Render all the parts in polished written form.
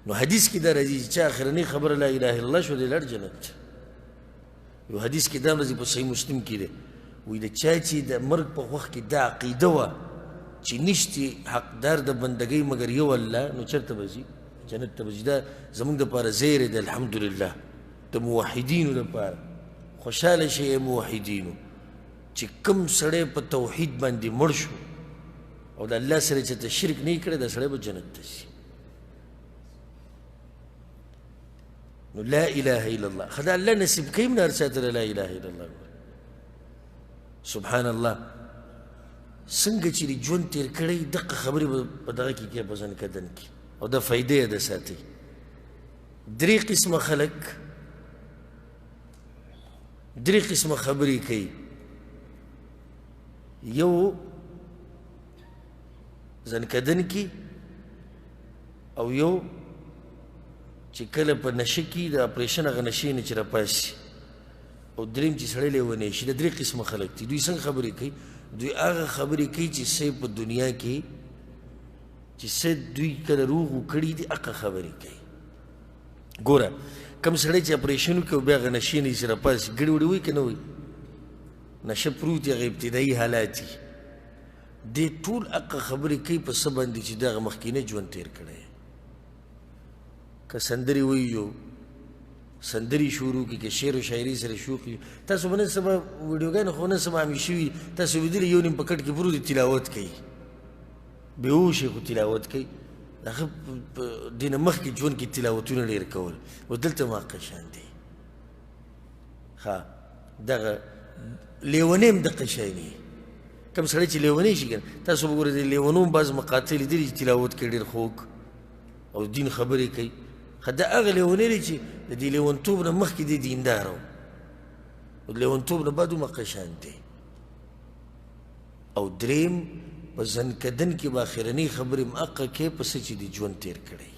نو حدیث کی دا راځي چې اخرنی خبر لا اله الا الله شو دی لړ جنت یو حدیث کی دا راځي په صحیح مسلم کې دی وی د چا چې د مرګ په وخت کې دا عقیده وه چې نشتی حقدار د بندګۍ مګر یو الله نو چېرته به ځي جنت ته به ځي دا زموږ دپاره زیری دی الحمدلله د موحدینو دپاره خوشحاله شئ موحدینو چې کوم سړی په توحید باندې مړ شو او د الله سره چې ته شرک نه یې کړی دا سړی به جنت ته ځي نو لا اله الا الله خدا الله نصیب کوي من هر چا ته لا اله الا الله سبحان الله څنګه چې د ژوند تېر کړی دغه خبرې به په دغه کې کې په ځنکدن کې او د فایدې یې د ساتي درې قسمه خلک درې قسمه خبرې کوي یو ځنکدن کې او یو چې کله په نشه کې د اپریشن هغه نشې نه چې راپاسي او دریم چې سړی لیونی شي د درې قسمه خلک دي دوی څنګه خبرې کوي دوی هغه خبرې کوي چې څه په دنیا کې چې څه دوی کله روغ کړي دي هغه خبرې کوي ګوره کوم سړی چې اپریشن وکړي او بیا هغه نشې نه چې راپاسي ګډې وډې وایي که نه وایي نشه پروت هغه ابتدایي حالات دي دې ټول هغه خبرې کوي په څه باندې چې د هغه مخکینی ژوند تېر کړی که سندرې وایي سندري شروع کی که شعر و شاعري سره شوقي تاسو به نن سبا ویډیوګانې خو نن سبا عامې شوي تاسو لیدلي یو نیم په کټ کې پروت دی تلاوت کوي بېهوشې خو تلاوت کوي د هغه دې نه مخکې ژوند کې تلاوتونه ډېر کول و دلته هم هغه شان دی ښه دغه لیونی هم دغه شی دی کوم سړی چې لیونی شي که تاسو به ګورئ د لیونو هم بعض مقاطع لیدلي چې تلاوت کوي ډېر خوږ او دین خبرې کوي دا هغه لیونی دی چې د دې لیونتوب نه مخکې دی دیندار و او د لیونتوب نه بعد هم هغه شان دی او دریم په ځنکدن کې به اخرنۍ خبرې هم هغه کوي په څه چې د ژوند تېر کړی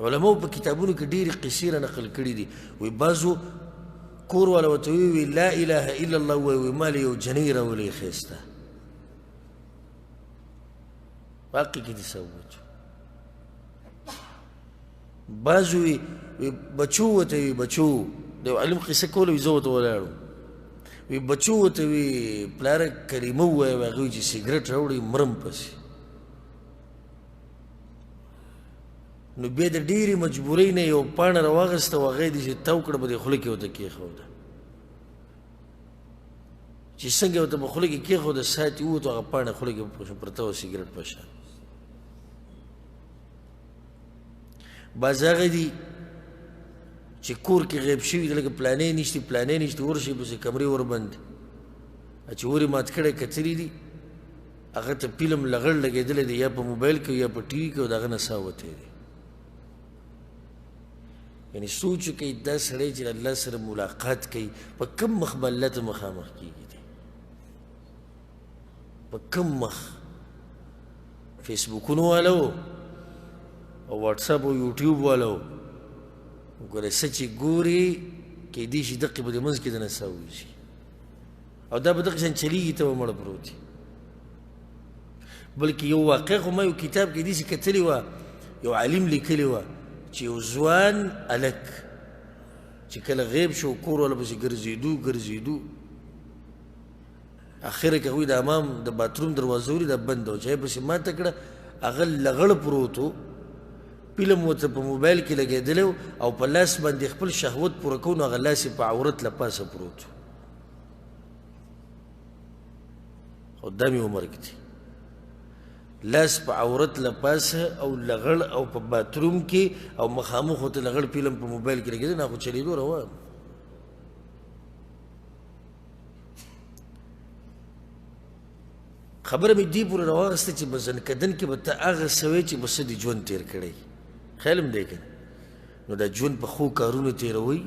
علماو په کتابونو کې ډېرې قصې را نقل کړي دي وایي بعضو کور والا ورته ویي لا اله الا الله وایي ما له یو جنۍ راولې ښایسته په حقې کې دې څه ووچو بعض وی بچو ورته وي بچو د یو عالم قصه کوله وي زه ورته ولاړم وی بچو ورته وي پلاره کلمه ووایه هغه وایي چې سګرټ راوړئ مرم پسې نو بیا د ډېرې مجبورۍ نه یو پاڼه راواغېسته او هغه یې داسې تاو کړه په دې خوله کې ورته کېښوده چې څنګه ورته په خوله کې کېښوده ساعت یې ووتو هغه پاڼه خوله کې پرته وه سګرټ په شان بعض هغه دي چې کور کې غیب شوي دي لکه پلانې نشتي پلانې نشتي ورشي پسې کمرې وربند چې ور یې مات کړی کتلي دي هغه ته فلم لغړ لګېدلی دی یا په موبایل کې یا په ټي وي کې او د هغه نه ساه وتی دی یعنې سوچ وکړئ دا سړی چې الله سره ملاقات کوي په کوم مخ به الله ته مخامخ کېږي دی په کوم مخ فیسبوکونو والا و او واټساپ او یوټیوب والا و ګوره څه چې ګوري کیدای شي دقې به د منځ کې د نه ساه ووځي او دا به دغه شان چلیږي ته به مړه پروت وي بلکې یو واقع خو ما یو کتاب کې داسې کتلې وه یو عالم لیکلې وه چې یو ځوان هلک چې کله غیب شو کور والا پسې ګرځېدو اخره کې هغوی د حمام د باتروم دروازه ولې دا بنده وه چې هغې پسې ماته کړه هغه لغړ پروت و فلم ورته په موبایل کې لګېدلی او په لاس باندې خپل شهوت پوره کوو نو هغه لاس یې په عورت له پاسه پروت و خو دا مې عمر کې دی لاس په عورت له پاسه او لغړ او په باتروم کې او مخامخ ورته لغړ فلم په موبایل کې لګېدلی نه خو چلېدو روان خبره مې دې پورې راواغسته چې په ځنکدن کې به ته هغه څه وایې چې به څه دې ژوند تېر کړی خیال هم دی که نو دا ژوند په ښو کارونو تېروئ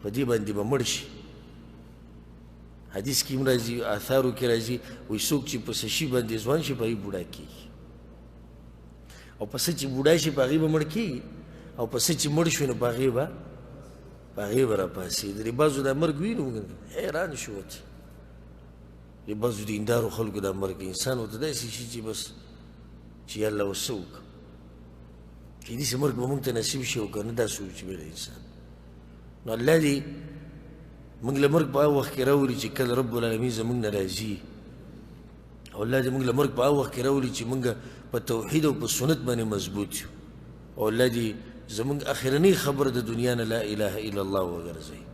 په دې باندې به مړ شي حدیث کې هم راځي آثارو کې راځي وایي څوک چې په څه شي باندې ځوان شي په هغې بوډا کېږي او په څه چې بوډا شي په هغې به مړ کېږي او په څه چې مړ شوي نو په هغې به راپاڅېدلې بعضو دا مرګ وي نو حیران شو ورته د بعضو دیندارو خلکو دا مرګ انسان ورته داسې شي چې بس چې یا الله اوس څه وکړه کیدای شي مرګ به موږ ته نصیب شي او که نه دا سوچ به د انسان نو الله دې موږ له مرګ په هغه وخت کې راولي چې کله رب العالمین زموږ نه راځي او الله دې موږ له مرګ په هغه وخت کې راولي چې موږ په توحید او په سنت باندې مضبوط یو او الله دې زموږ اخرنۍ خبره د دنیا نه لا اله الا الله وګرځوي